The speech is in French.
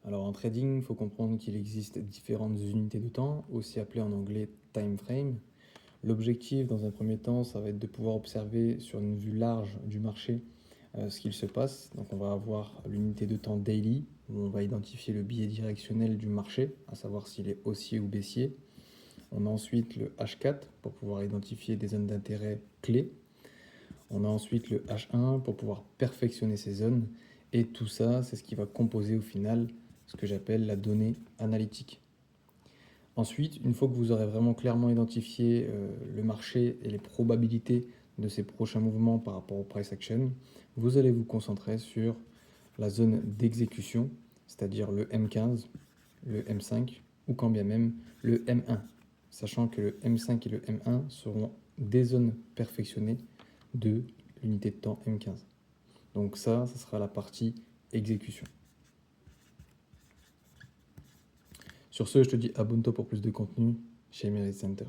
Alors en trading, il faut comprendre qu'il existe différentes unités de temps, aussi appelées en anglais time frame. L'objectif dans un premier temps, ça va être de pouvoir observer sur une vue large du marché ce qu'il se passe. Donc on va avoir l'unité de temps daily, où on va identifier le biais directionnel du marché, à savoir s'il est haussier ou baissier. On a ensuite le H4 pour pouvoir identifier des zones d'intérêt clés. On a ensuite le H1 pour pouvoir perfectionner ces zones. Et tout ça, c'est ce qui va composer au final ce que j'appelle la donnée analytique. Ensuite, une fois que vous aurez vraiment clairement identifié le marché et les probabilités de ces prochains mouvements par rapport au price action, vous allez vous concentrer sur la zone d'exécution, c'est-à-dire le M15, le M5 ou quand bien même le M1, sachant que le M5 et le M1 seront des zones perfectionnées de l'unité de temps M15. Donc ça sera la partie exécution. Sur ce, je te dis abonne-toi pour plus de contenu chez Merit Center.